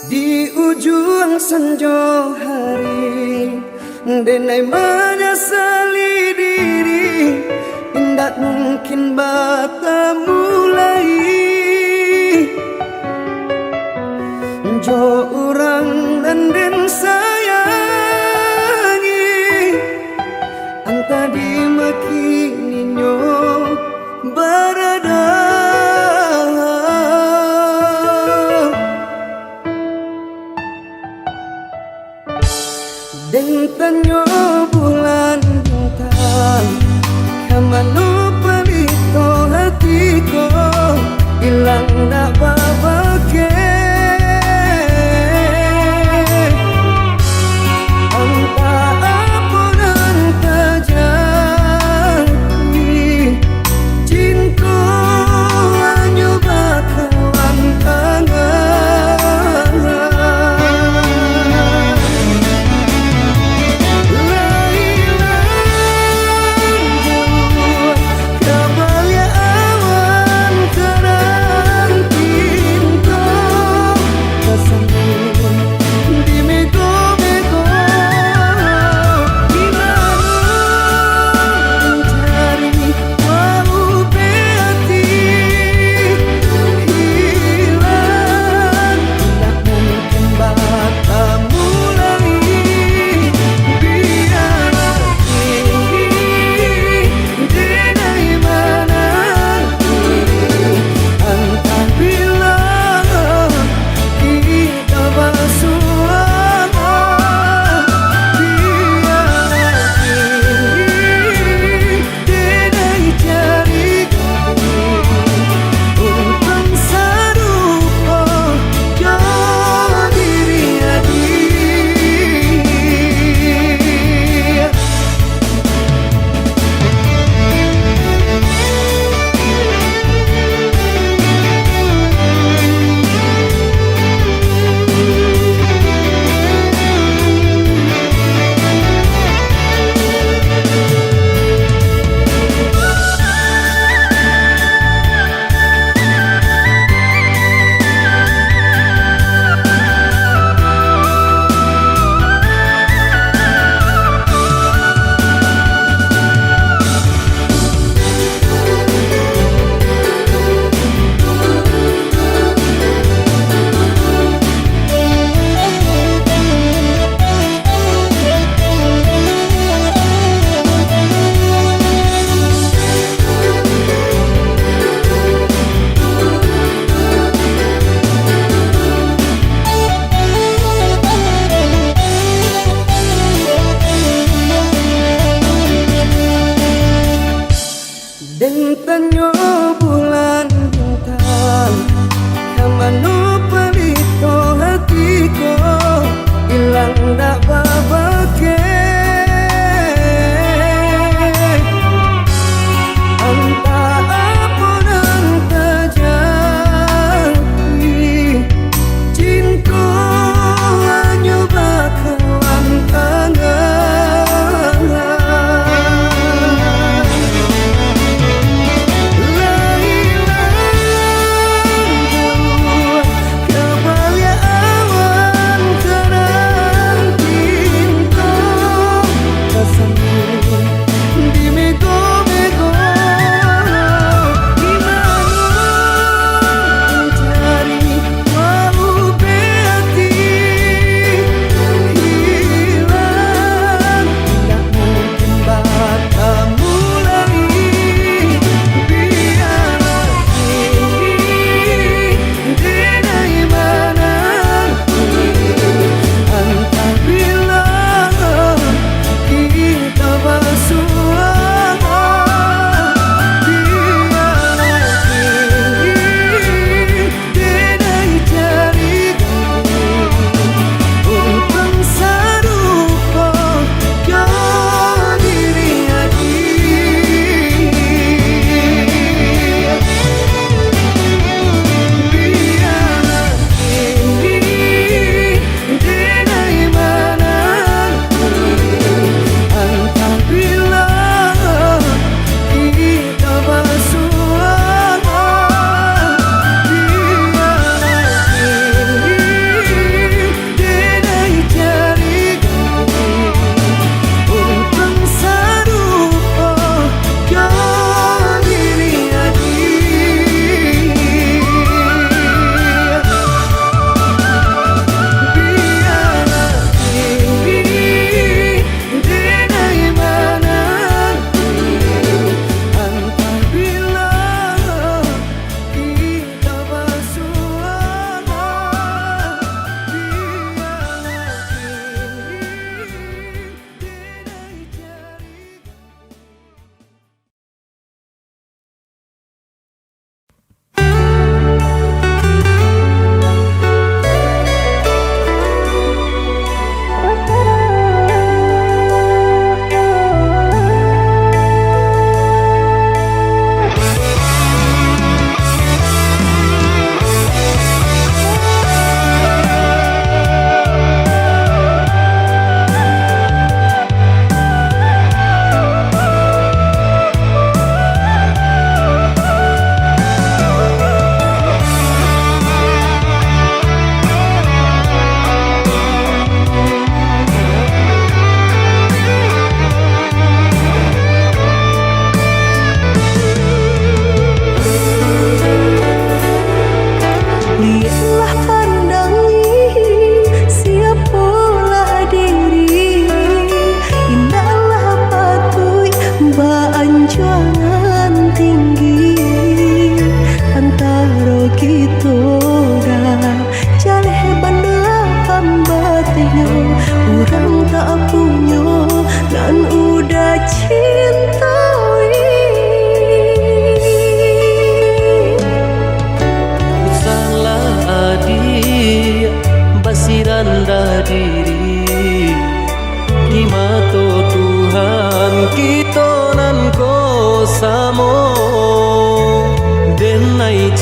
Di ujung senja hari denai menyesali diri, indak mungkin bata mulai. Jo orang dan sayangi anta di makininyo berada. Deng tanyo bulan bintang kamano palito hatiku ilang na babake. Anta apun anta jadi cinta hanya bakalan tangan. Kembali awan teranti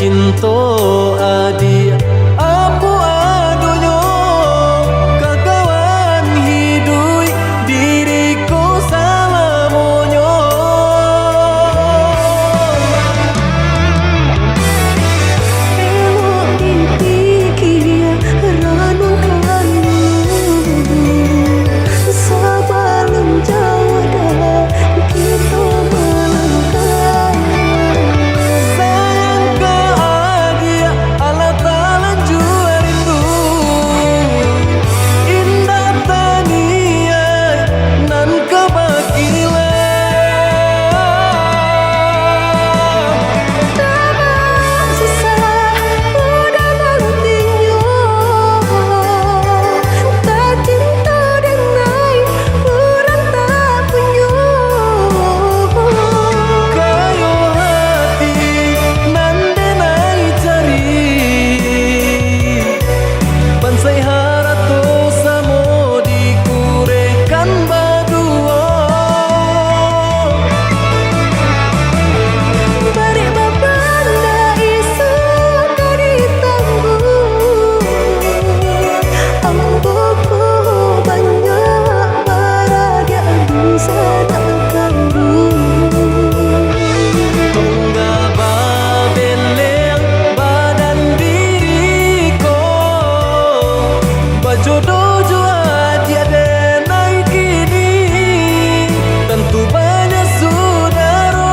cinta adia apu adonyo kakawan hidui diriku salamonyo elok dipikir ranu kayu sebelum jauh dah kita melangkah. sayang ke adia ala talanjua rindu indah tania nan kebakilan Susah udah nantinya tak cinta denai kurang tak punya kayo hati nan denai cari bansai harato samo dikurekan badua bari babanda isu kari tangguh amboku banyak baradia bisa nak tunggal babeleng badan diriku bajodoh jua dia denai kini tentu banyak saudara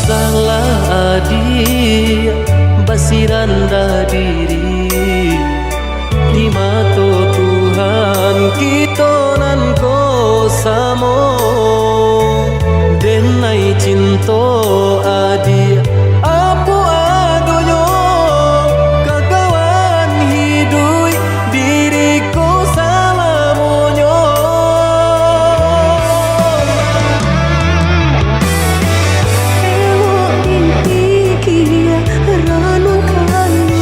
salah adia basiranda diri di mata Tuhan kita nan ko samo denai cinta adia apu adonyo kakawan hidui diriku salamonyo elok dipikir ranu kayu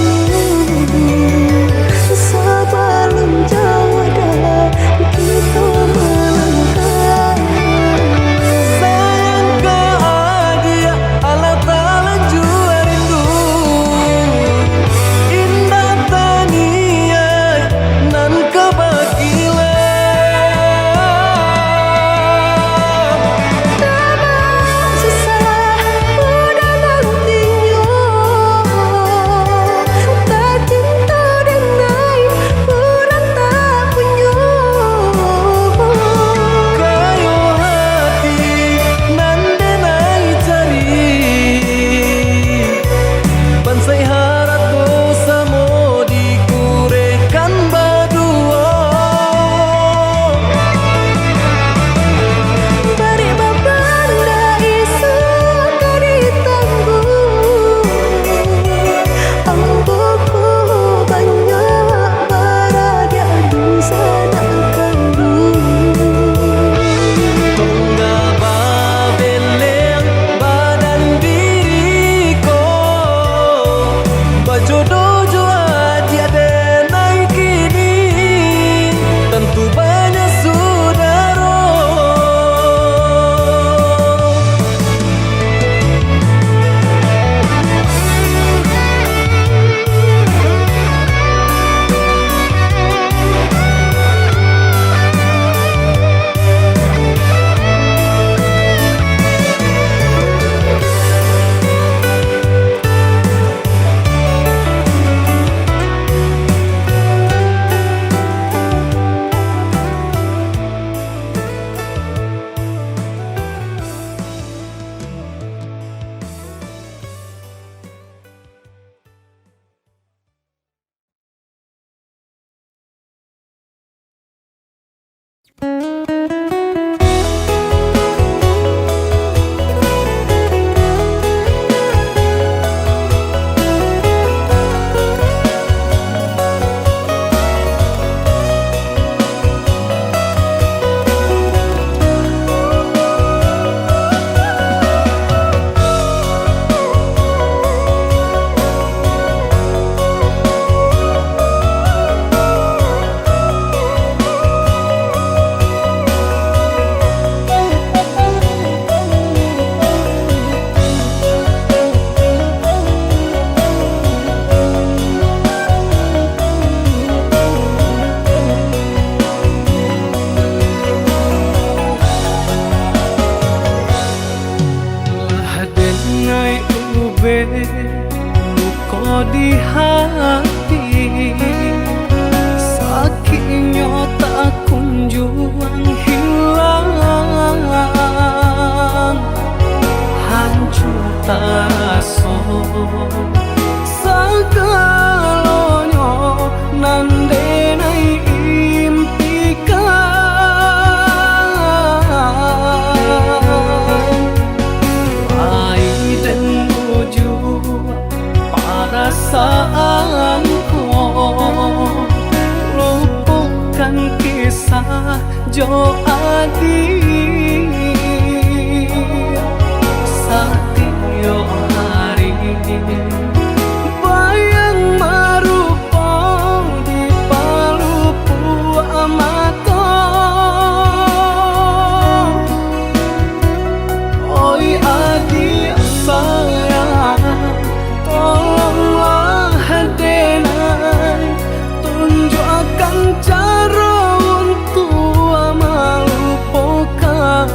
kau di hati, sakitnya tak kunjung hilang, hancur terasa segalanya nandenai impikan. Rai dan wujud perasaanku, lupakan kisah Jo Adi. Satyo hari bayang merupa di palupu mata. Oi Adi sayang, tolonglah denai, tunjukkan cara untuk melupakan.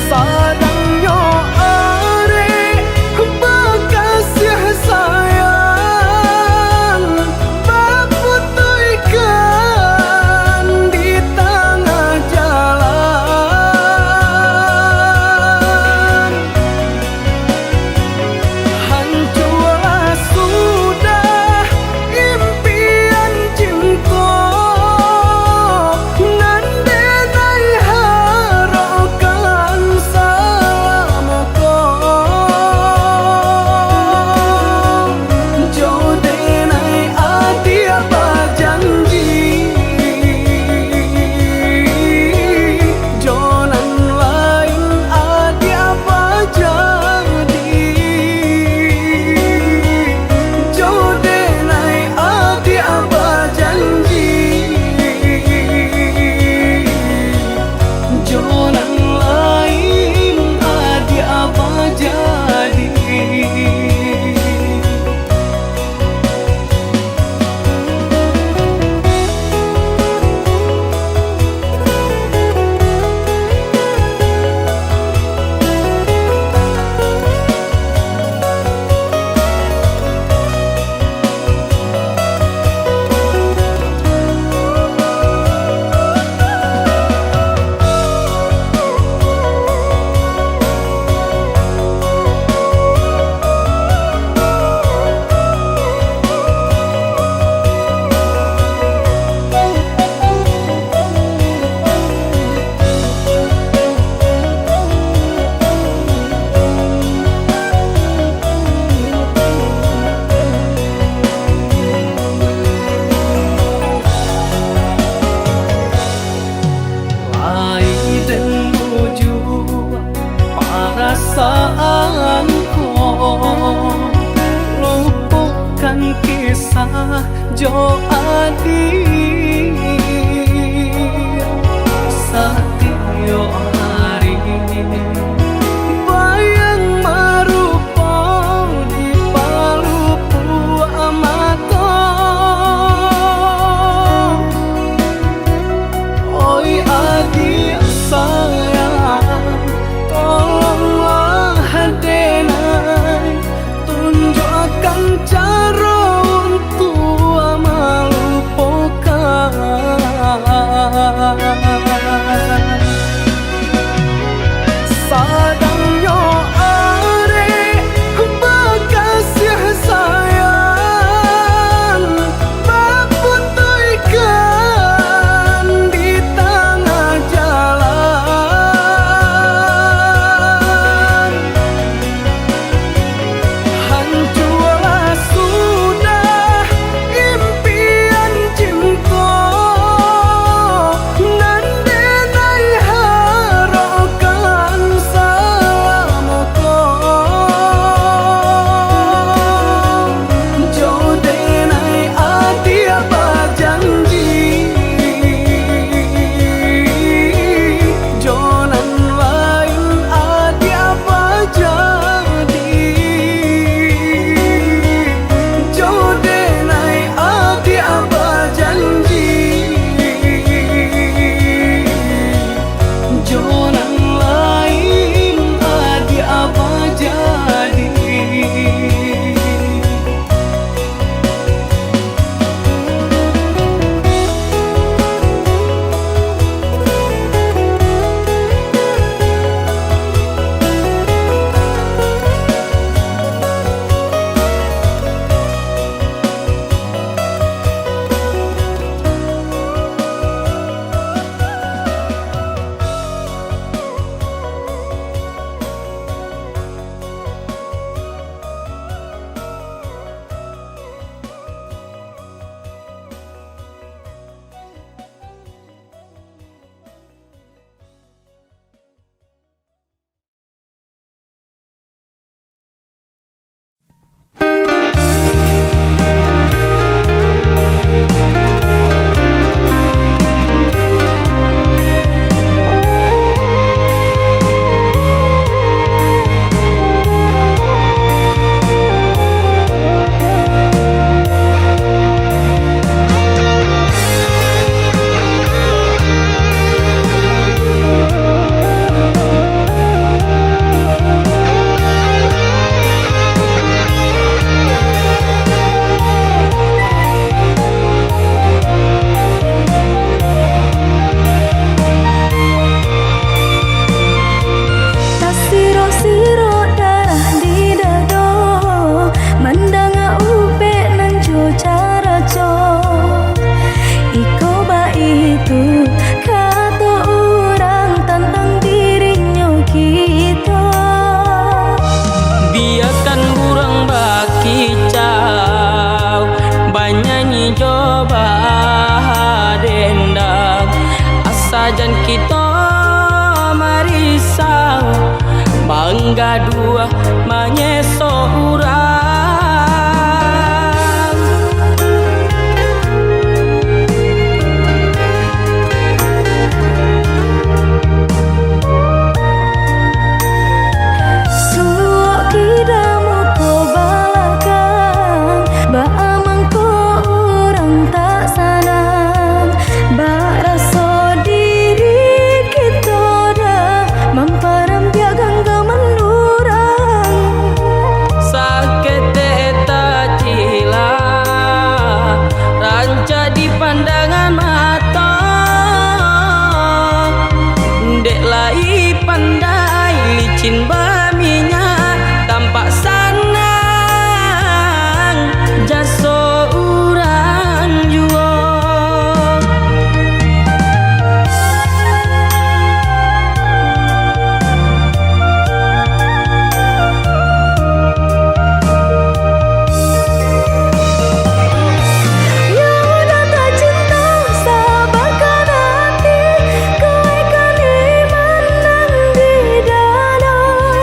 Sadangnya are bekasih sayang, berputihkan di tengah jalan. Hancurlah sudah impian cinta, nandenai harapan selamaku. Jodenai adi apa janji, jonan lain adi apa jadi. Jodenai adi apa janji, jonan lain adi apa jadi. Rai dan wujud perasaanku, lupakan kisah Jo Adi. Satyo hari bayang merupa di palupu mata. Oi Adi sayang, tolonglah denai, tunjukkan cara untuk melupakan. Sadangnya are bekasih sayang, berputihkan di tengah jalan. Hancurlah sudah impian cinta, nandenai harapan selamaku. mangga dua manyeso urang. Suok kidamu ko balakang, ba amang ko urang tak sanang, ba rasa diri kita dah mamparam biagang menurang. Sakit tak cila ranca di pandangan mata, dek lai pandai licin baminya tampak sanang jaso urang jua. Ya udah tak cinta sabarkan hati, kau ikan iman di danau.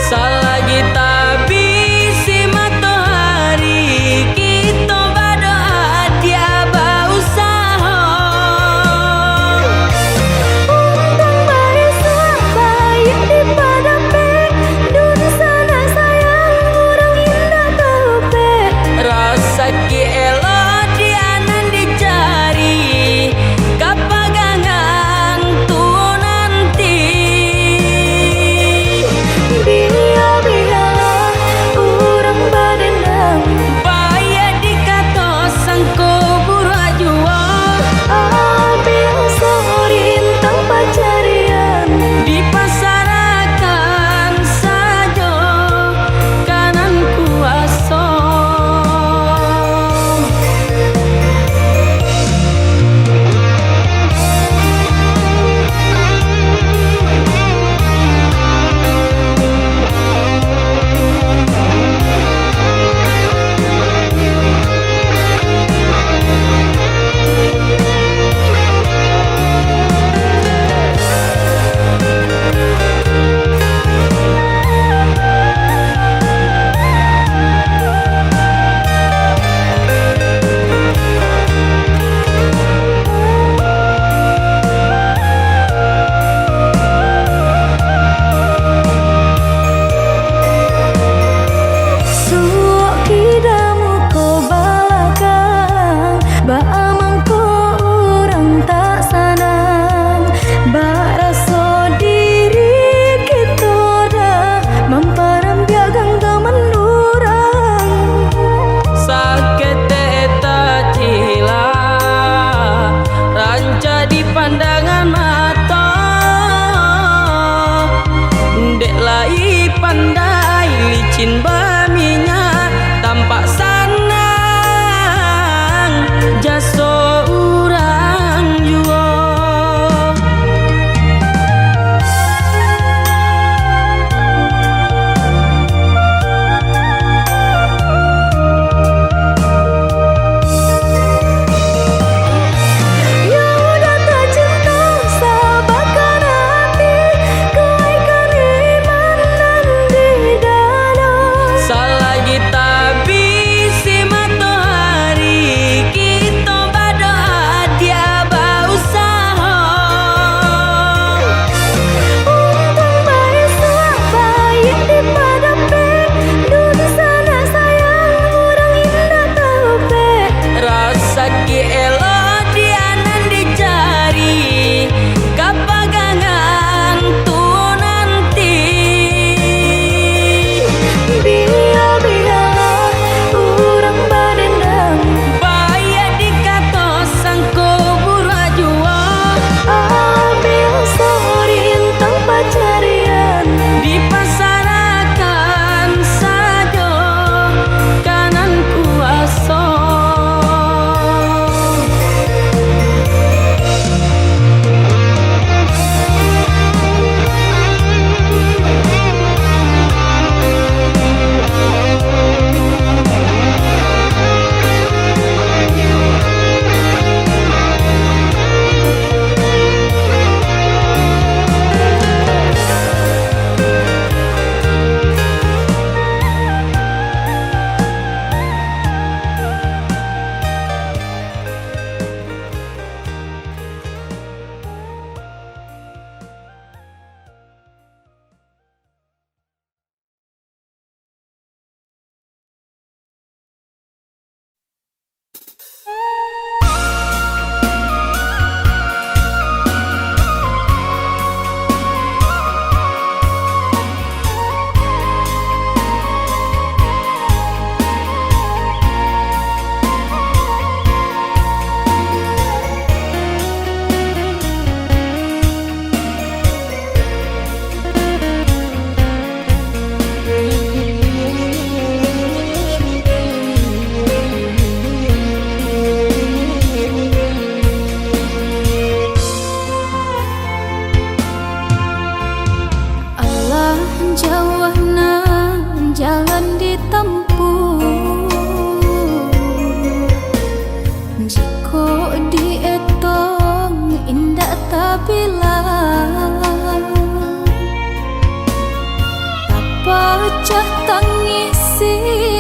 bocah tangisi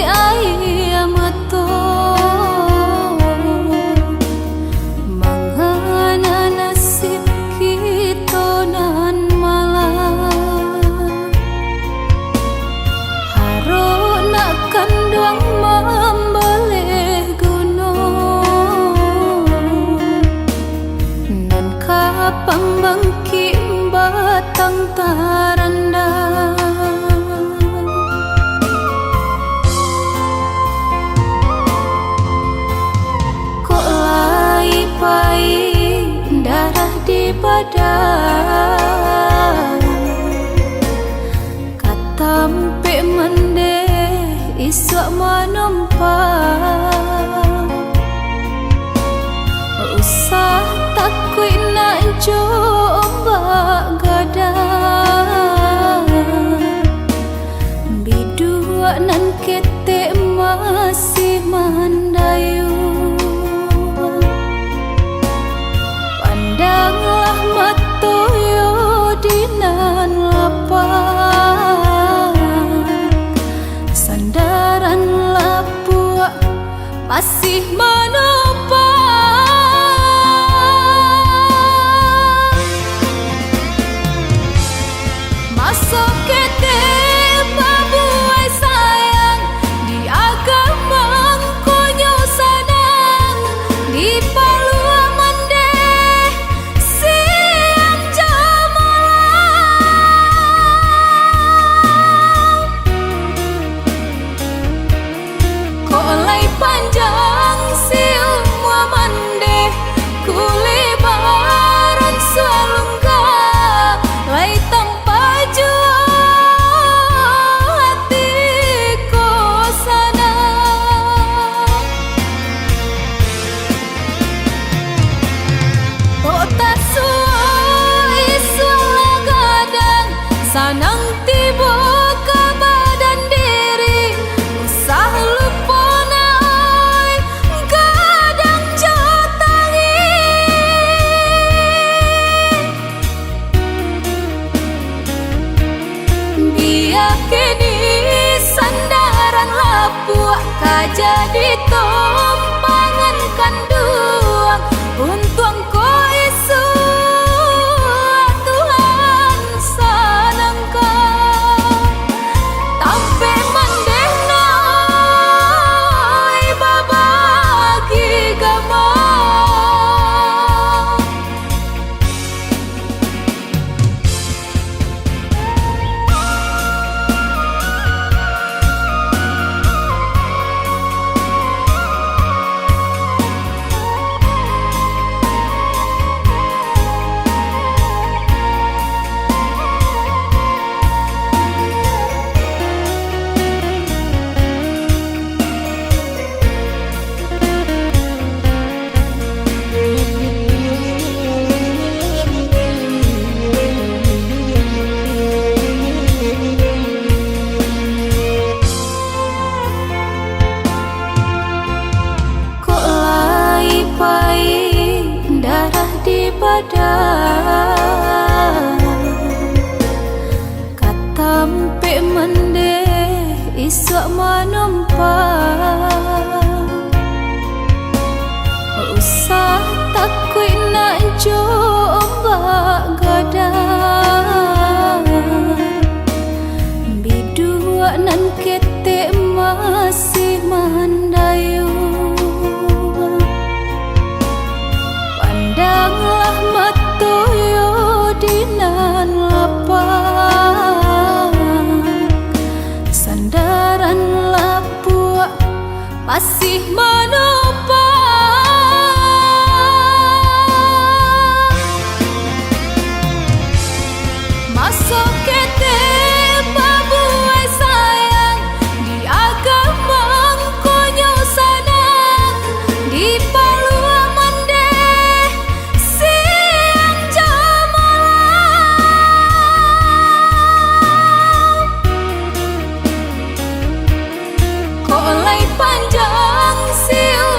air mata mangana nasib kita nan malam harus nak kandang membeli gunung dan kapan bangkit batang taranda kok lai pai darah di badan katampe mende isok menumpang usah takut nak coba gadang bidua nan ketek masih mandayu pandanglah matoyo dinan lapang sandaran lapua masih menopang masuk kete babuai sayang di agama konyo sanang di palua mande siang jamalang kok lai panjang siumwa mande kulibaran salungga lai tanpa sanang tiba ke badan diri usah lupa naik gadang jotangi biar kini sandaran lapuk kajadi tompangan kanduang untung ko isu darah di badan katampe mende isok menumpang usah takut nak coba gadang bidua nan ketek masih mandayu pandanglah matoyo dinan lapang sandaran lapua masih menopang masuk kete babuai sayang di agama konyo sanang di palua mande siang jamalang kok lai panjang siu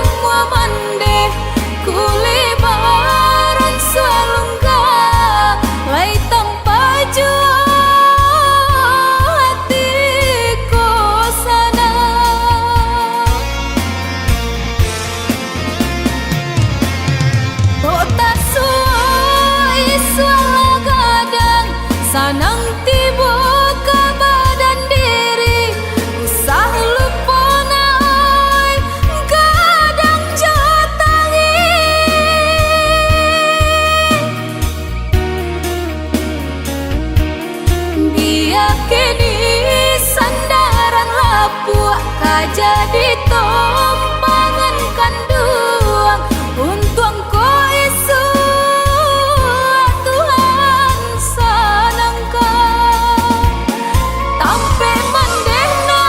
jadi tumpangan kanduang untung kau isu Tuhan sanangkan tampe mandena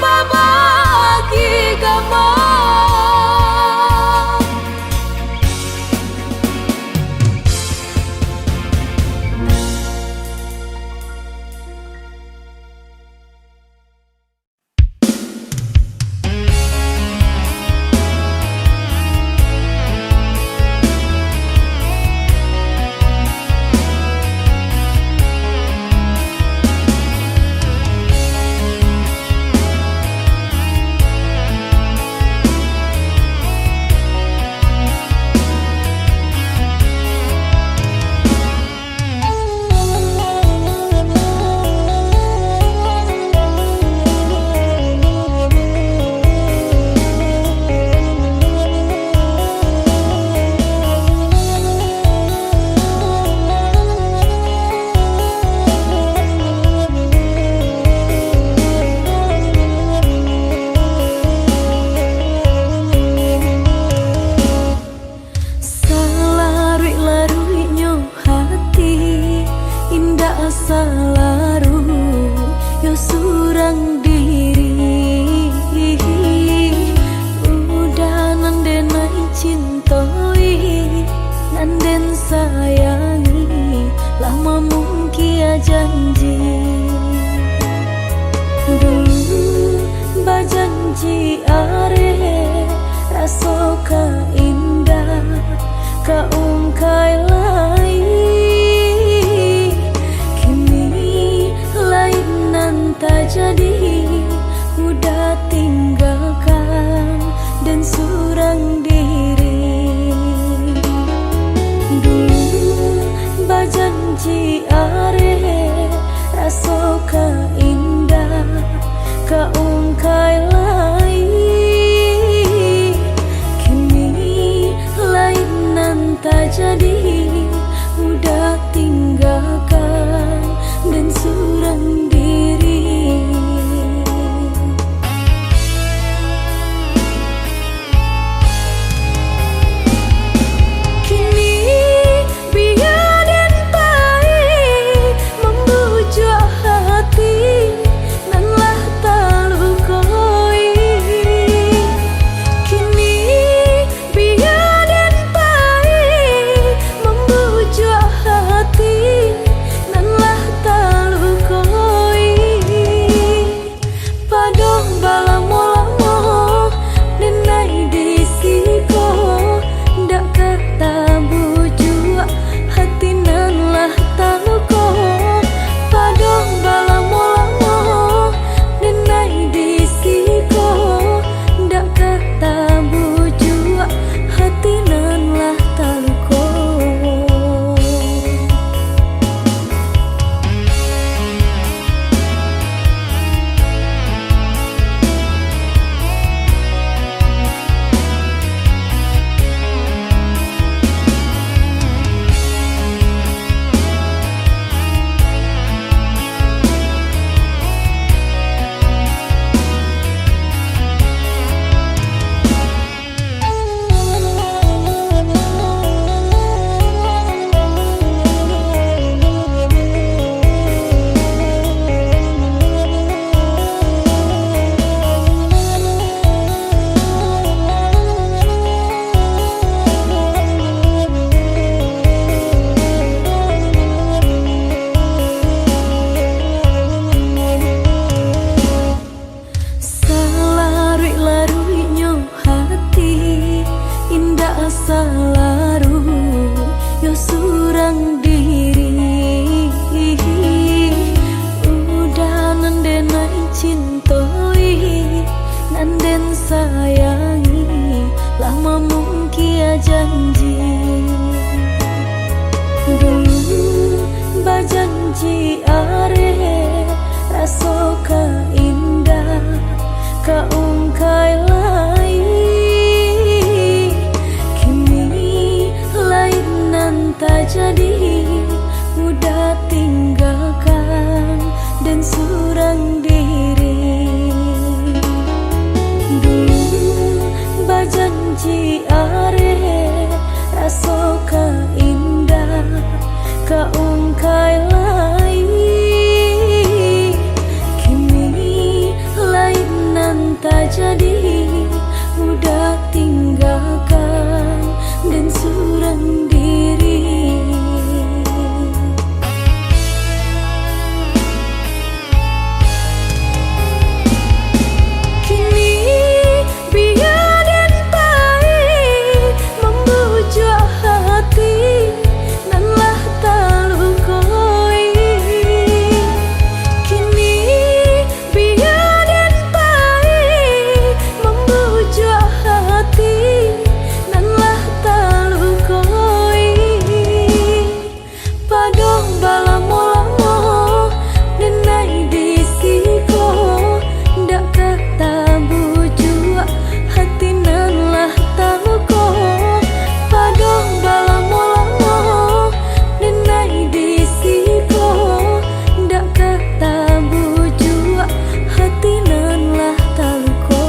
babagi gamang salaru yo surang diri udah nandenai cintoi nanden sayangi lama mungkin janji dulu bajanji are rasoka indah kaungkai lai tak jadi udah tinggalkan dan surang diri dulu bajanji are rasoka indah kaungkai lai kini lain nanti ungkai lai kini lain nan tak jadi udah tinggalkan dan surang diri. Kini biar dan pahit membujuk hati dan lah talukoi. Kini biar dan pahit membujuk hati dan lah talukoi. Padong balamo-lamo dan naik di siko dak kata bujuk hati nan lah taluko. Padong balamo-lamo dan naik di siko dak kata bujuk hati nan lah taluko.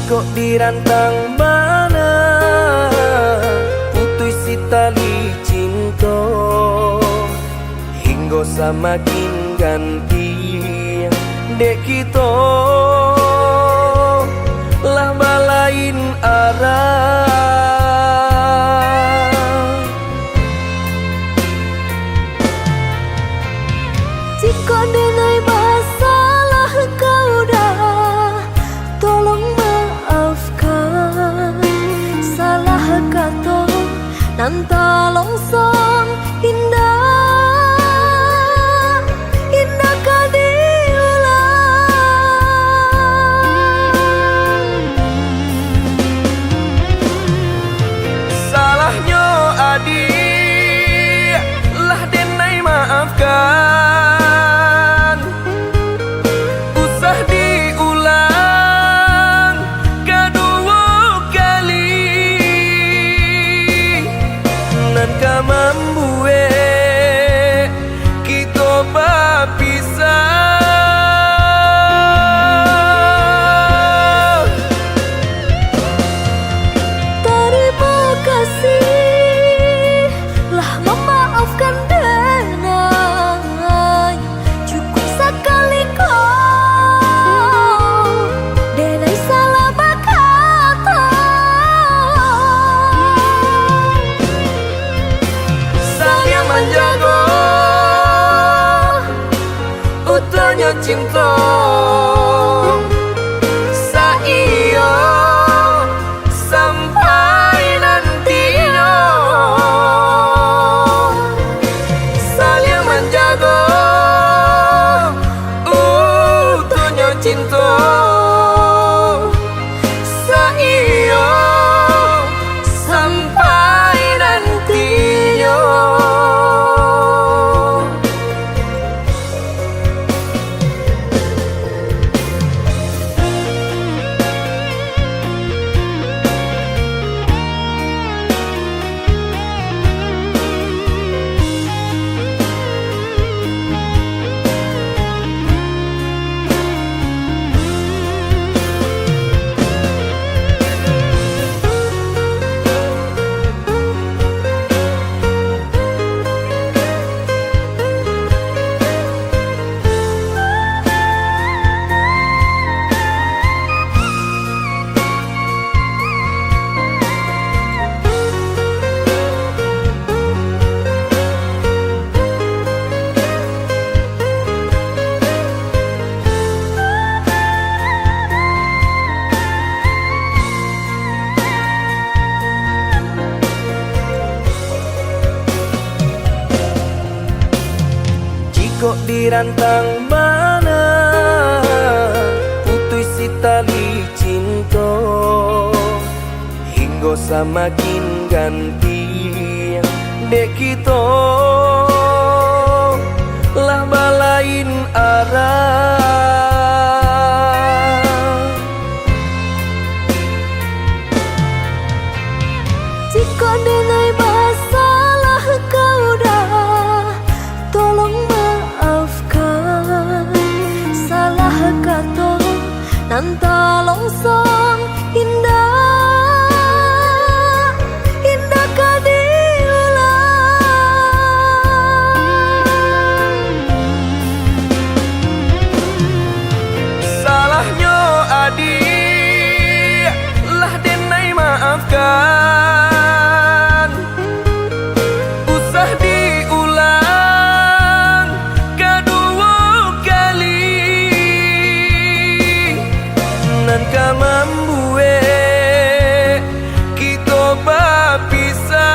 Kok dirantang mana putus si tali cinta hingga semakin ganti dek kita lah balain arah. Jika denai masalah kau dah tolong maafkan salah kata nan longsong indah indah kau diulang. Salahnya adik lah denai maafkan usah diulang kedua kali nan kamambue kita berpisah. Terima kasih lah memaafkan denai cukup sekali kau denai salah berkata. Saya menjaga utanya cinta saya sampai nantinya. Saya menjaga utanya cinta saya sampai nantinya. Kok dirantang mana putus si tali cinta, hingga semakin ganti dek kita lah balain arah. Jika denai masalah kau dah, tolong maafkan. Salah kata nan tolong song indah, indah kau diulang. Salahnya adik lah denai maafkan. Usah diulang kedua kali, nan ka membuat kita berpisah.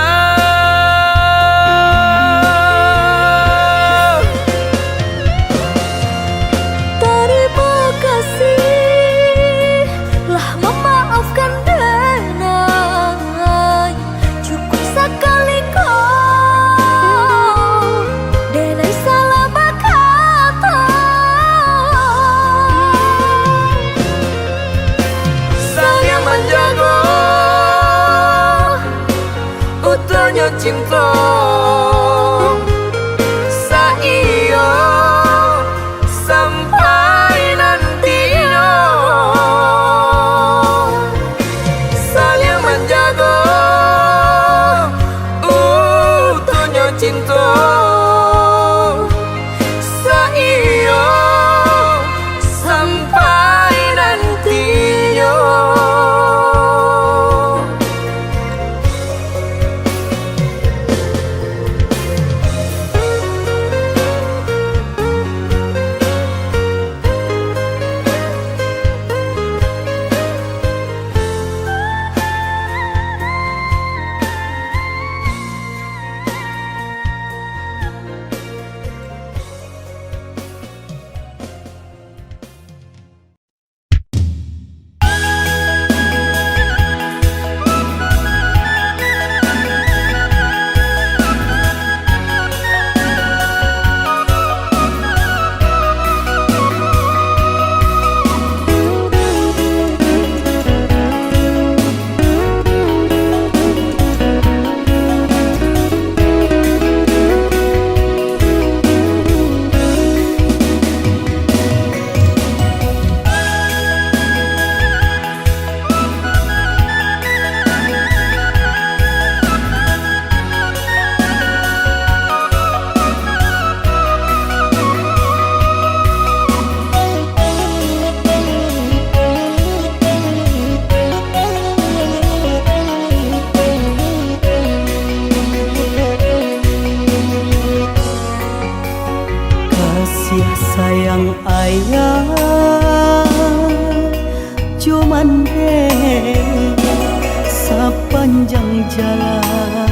Terima kasih lah memaafkan denai. Cukup sekali kau denai salah berkata. Saling menjaga utuhnya cinta, saiyo sampai nantinya. Saling menjaga utuhnya cinta, saiyo sampai nantinya. Kasih sayang ayah cuman sepanjang jalan.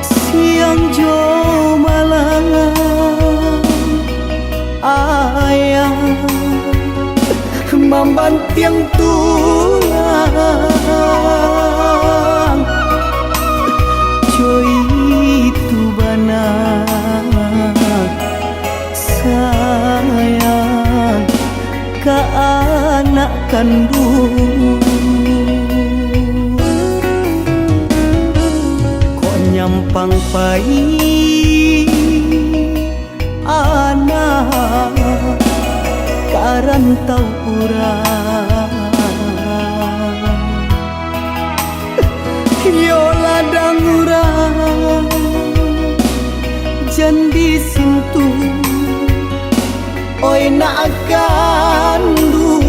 Siang jo malam ayah membanting tulang. Joy itu benar sayang ke anak kandung. Kok nyampang pai anak karantau urang. Yo ladang urang jan disintu, oi nak kandu.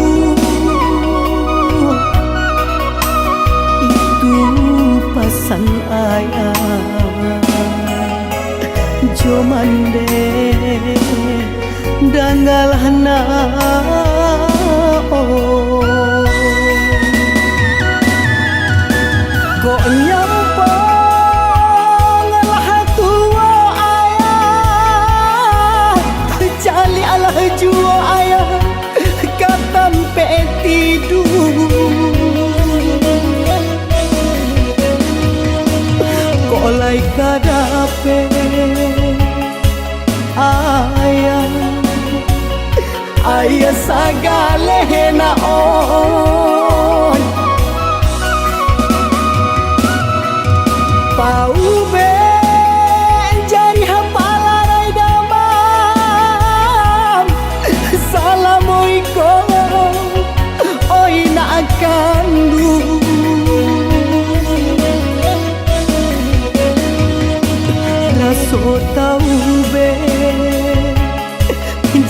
Itu pasan ayah jomande dangalana. Kok nyampang lah tua kadape ayah sagale naon paube jari hapalarai damam salamoiko oi na akandu raso taube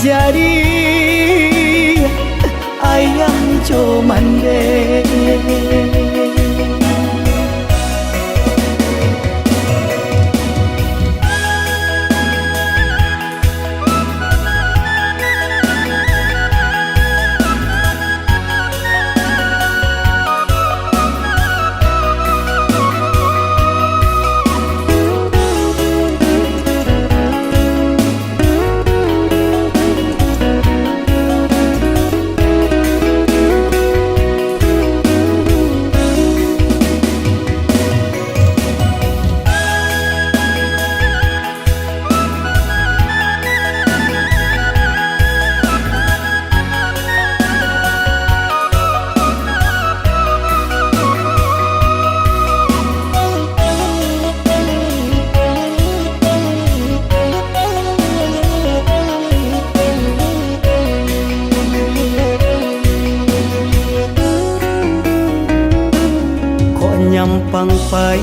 jari ayah comande nyampang pai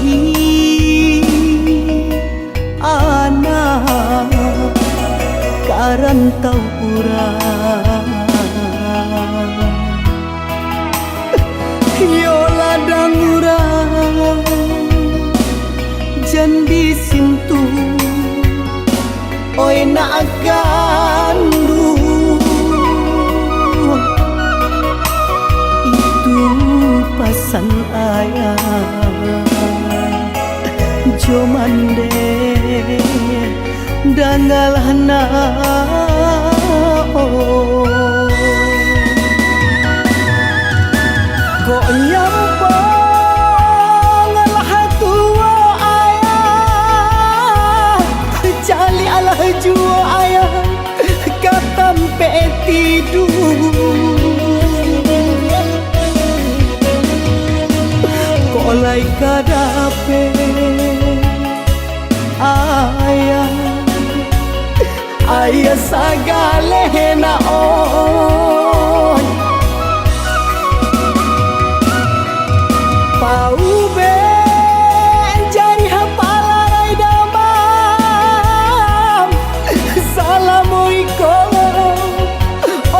anak karantau urang yo ladang urang jandi sintu oi na agandu pasan ayah jomande dangalana kok nyampang lah tua ayah cali alah jua ayah katampe tidur olai kadape ayah sagale naon paube jari hapalarai damam salamoiko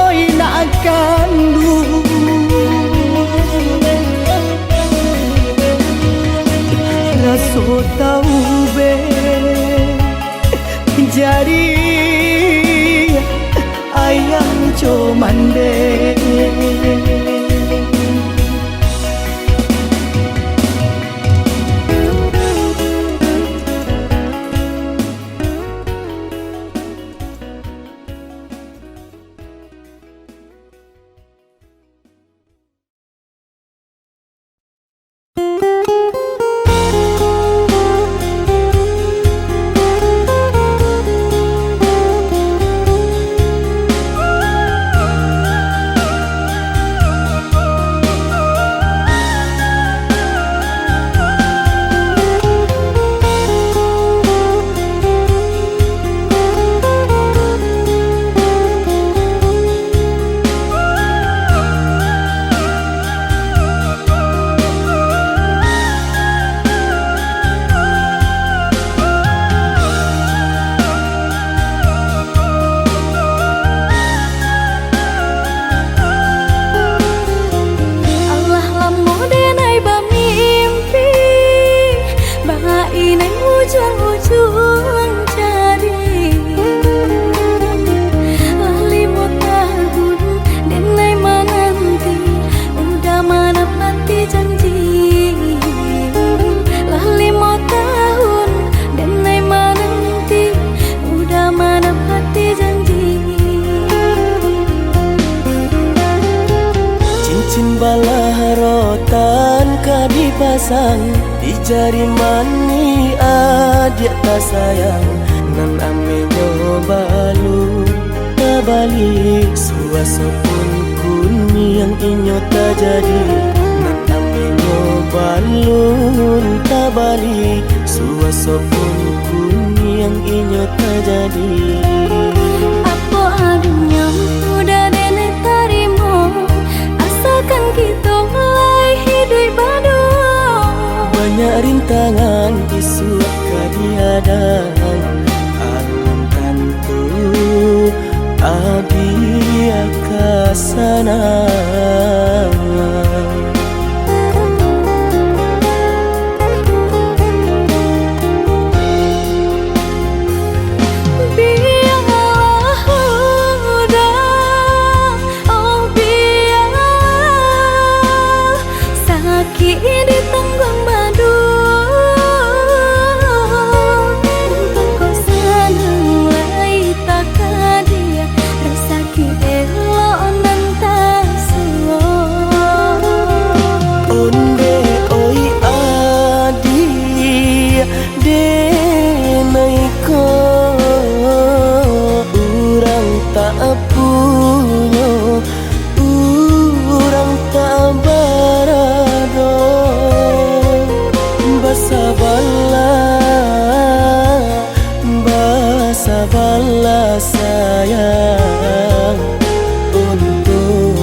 oi na akandu raso taube jari ayah comande pasang di jari mani adik tak sayang nan amenyo balu tabali suasa pun kuni yang inyo tak jadi nan amenyo balun tabali suasa pun kuni yang inyo tak jadi. Apa adanya udah nenek tarimo asalkan kita mulai hidup baru. Banyak rintangan isu kadiadang alun tantu abi akasana. Sabarlah sayang untuk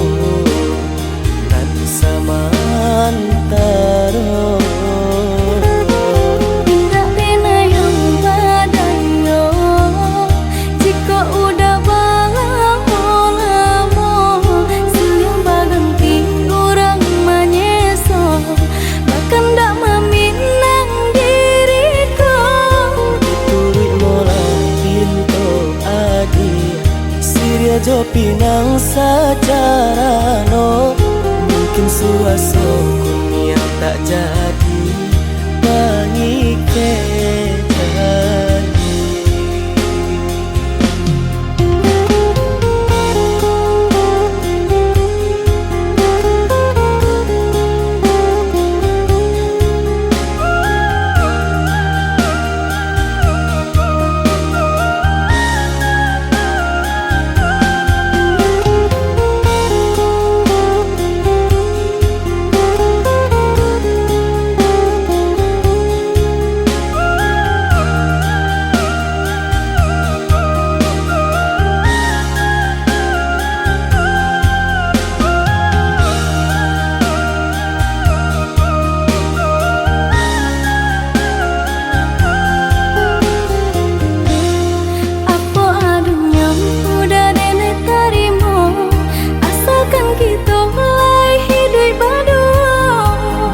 dan samantaro. Indah pena yang badayo jika udah lamo siang baganti orang menyeso bahkan tak meminang diriku. Diturit mulai pintu adi Siria jo pinang secara no mungkin suaso kunia tak jadi pengikir jadi.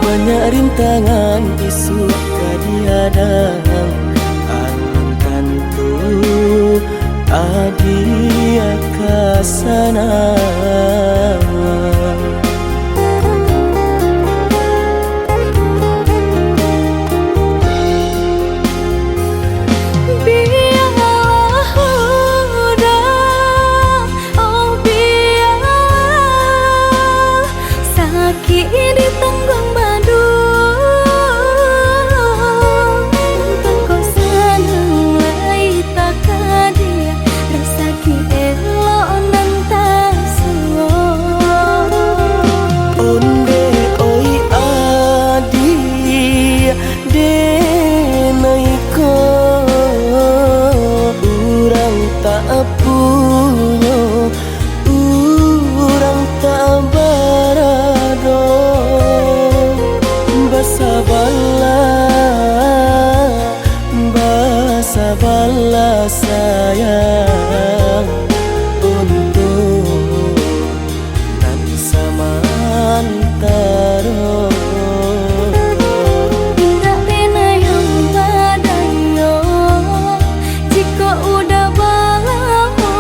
Banyak rintangan isu kadiadang alun tantu adi akasana. Sabarlah sayang untuk dan samantaro. Indah pena yang badayo jika udah lamo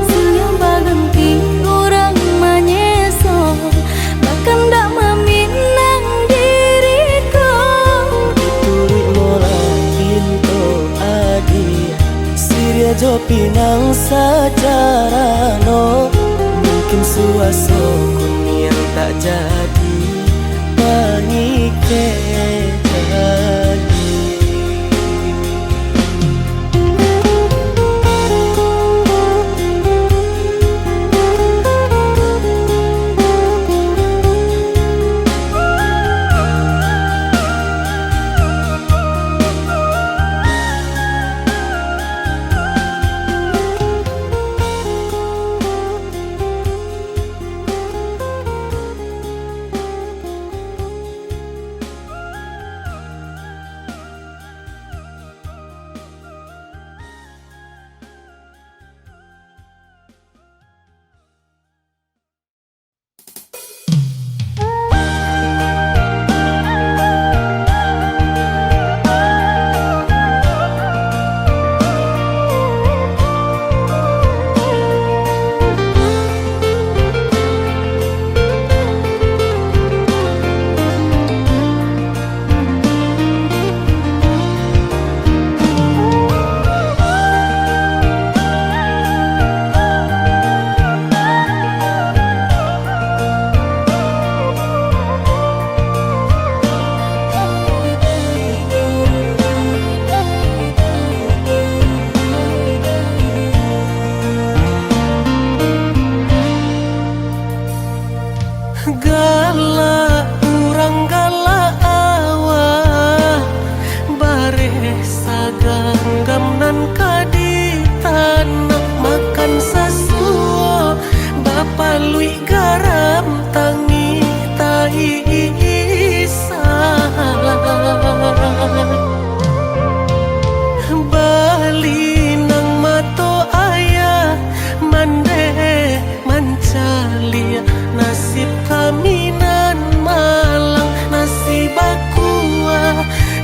siang baganti orang menyeso bahkan tak meminang diriku. Diturit mulai pintu adi Siria jo pinang secara no mungkin suaso kun yang tak jadi Galak urang galak awak bareh saganggam nan kadi tanah makan sasuo bapa lui garam tangi tahi Bali nang mato ayah mande mancalia nasib kami nan malang nasib aku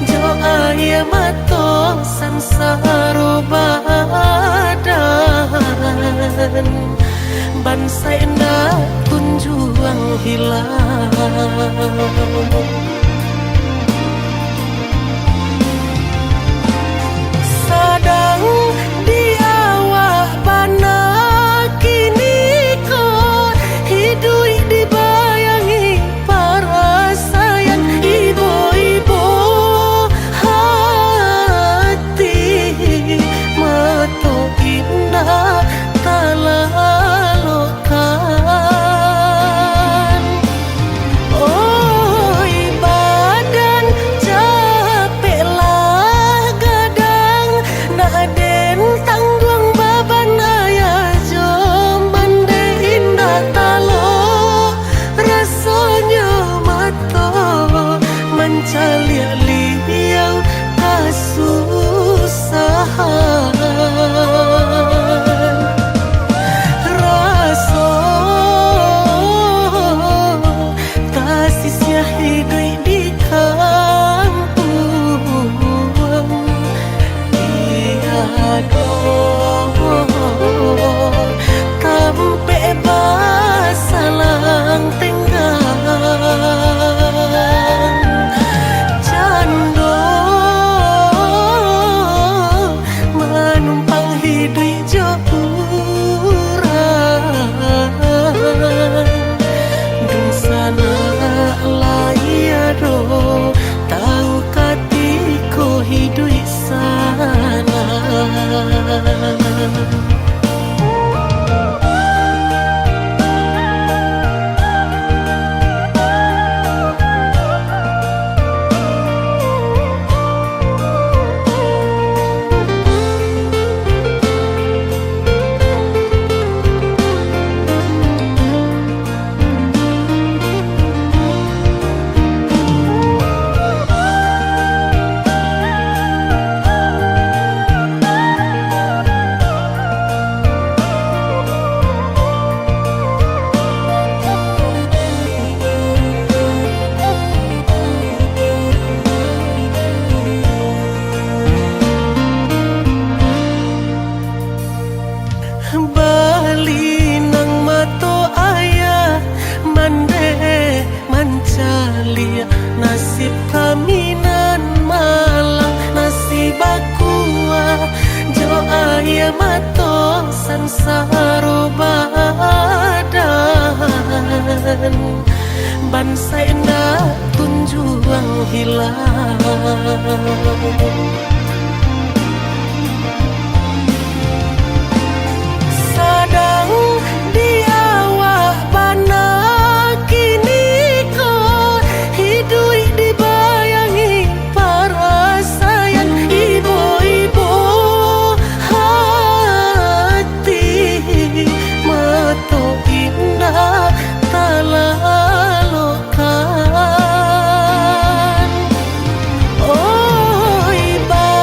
jo ayah mato sansaro badan bansai na kunjuang hilang sadang di awak bana kini ko hidui dibayangi para sayang ibu-ibu hati mato indah talalokan oi badan capek lah gadang nak den tanggung baban ayah jom mande indah talo rasanya mato mencalia liau kasusahan raso kasisnya hidup di kampung Tiado kampe basalang tenggang cando menumpang hidup jauran dung sana layado tahu katiko hidup sana Bali nang mato ayah mande mancalia nasib kami nan malang nasib aku jo ayah mato sansaro badan ban saena kunjuang hilang. Sadang di awak bana kini ko hidui dibayangi perasaan ibu-ibu hati metu indah talalokan. Oi ba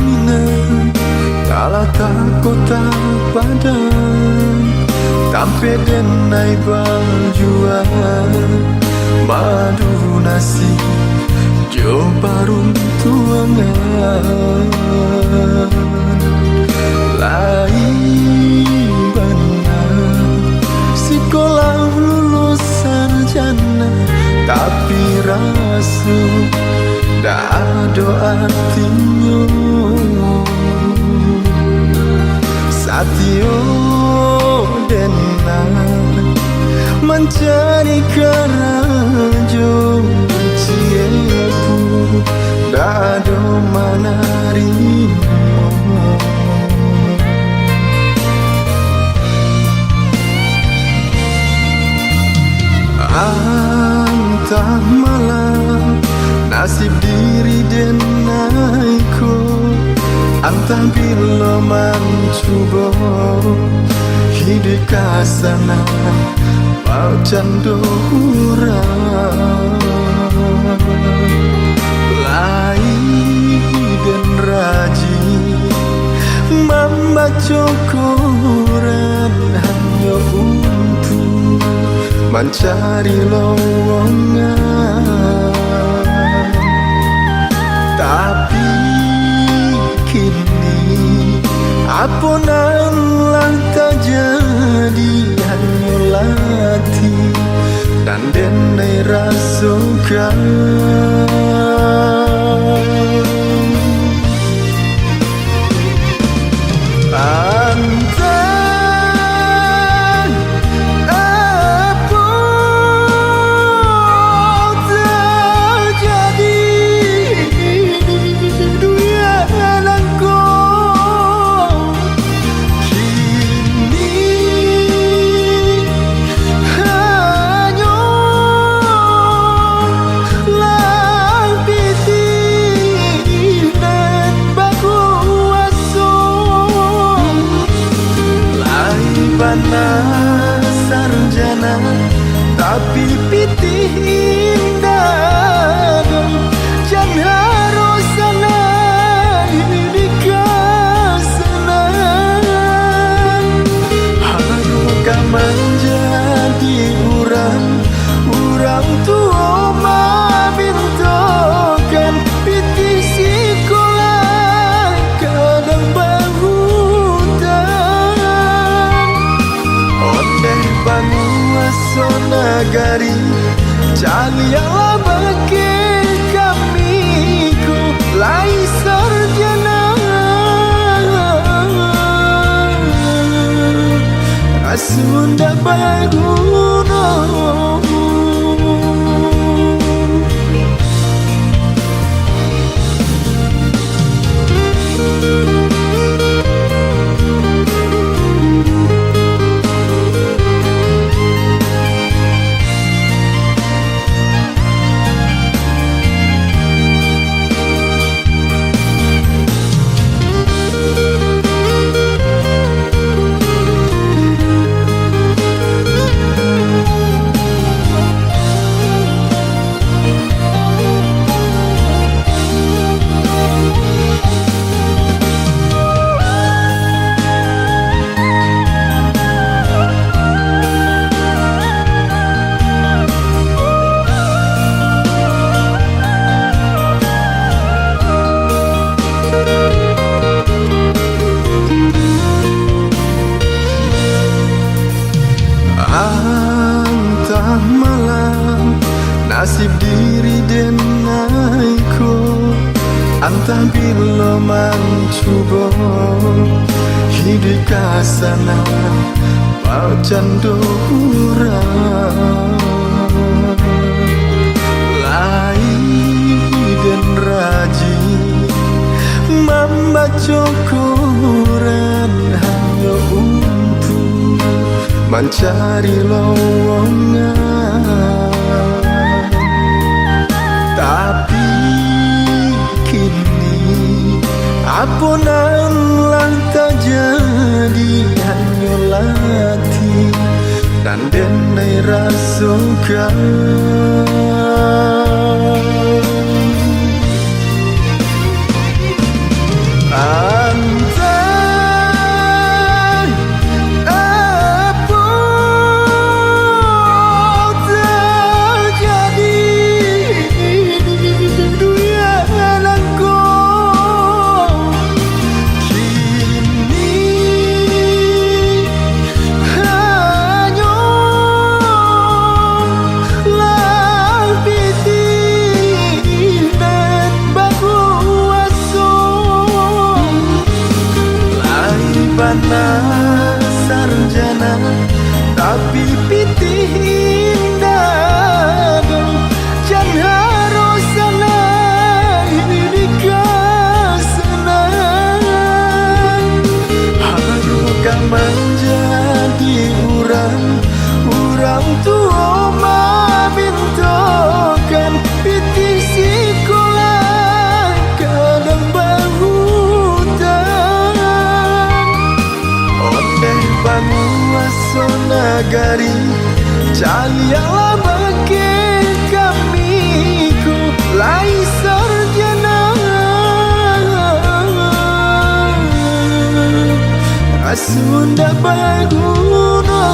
minang Kala tak kota padang Tampe denai baljuan Madu nasi jo barun tuangan Lai benar sekolah lulus sarjana Tapi rasu dah ada artinya Satyo denai mencari kerajo cieku dado manarimo antah malam nasib diri denaiku antah bila mencoba hidup kasana Pau candura Lai dan raji membaca Quran hanya untuk mencari lowongan Tapi kini apunanlah tak jadi hanya latih dan denai rasukan Antang apa terjadi di dunia langko sarjana tapi pitih indah dan harus sana dikasenang harukah menjadi orang tua mabintokan pitih sekolah kadang Banguaso nagari Calialah bagi kamiku Lai sarjana Asunda baguna Antah malam nasib diri denaiku Antah bila mencoba hidup kasana Pau candura Lai dan raji membaca Quran hanya untuk mencari lowongan Tapi kini apunanlah tak jadi hanya latih dan denai rasukan bana sarjana tapi pitih indah jan harus senang nikah senang harus menjadi orang tua mabintokan pitih sekolah kadang bahutan ondeh banguaso nagari calialah bagi kamiku lai sarjana asunda baguno.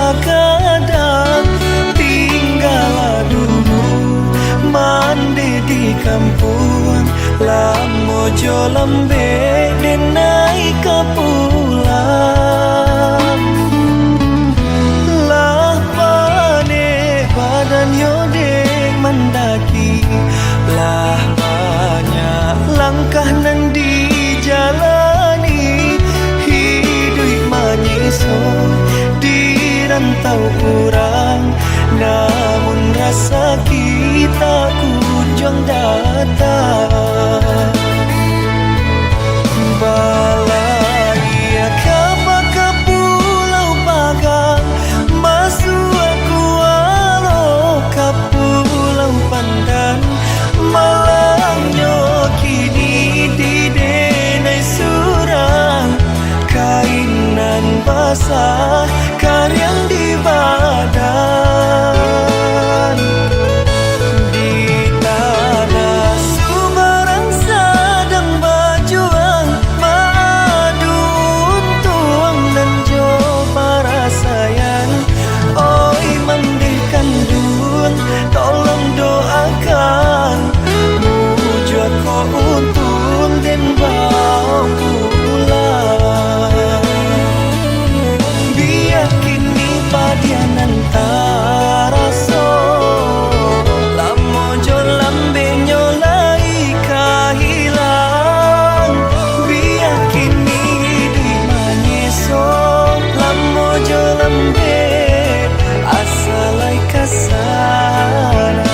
Kadang tinggal dulu mandi di kampung lamojo lembe denai kepulang lah pane badan yodeng mendaki lah banyak langkah nang dijalani hidup manyiso rantau orang namun rasa kita kunjung datang balai kapal ke pulau Pagang masuk aku alo ke pulau Pandan malangnya kini di denai surang kainan basah karyang di badan di tanah Sumarang sedang berjuang madu tuang dan jo para sayang oi mandikan dun tolong doakan mujud ko untun dan bau pulang padian antara so lamojo lambe nyolai kahilang biar kini di manyeso lamojo lambe asalai kasana.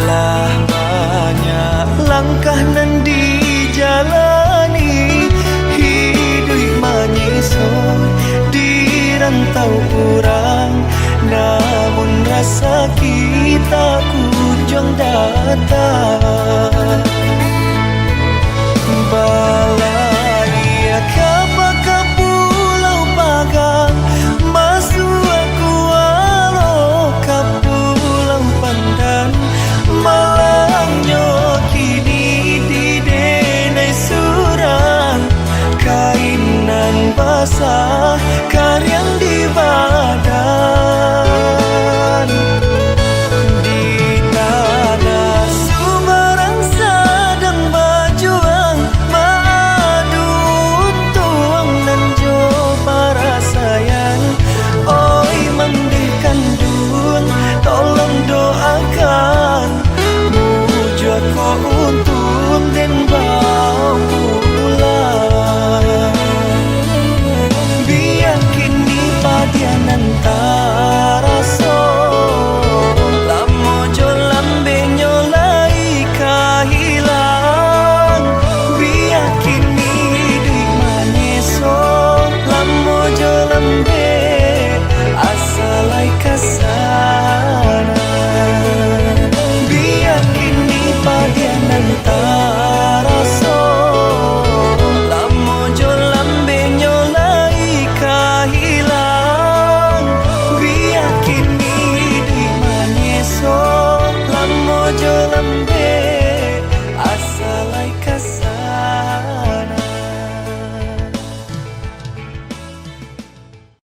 Lah banyak langkah nan dijalani hidup manyiso di rantau orang namun rasa kita kunjung datang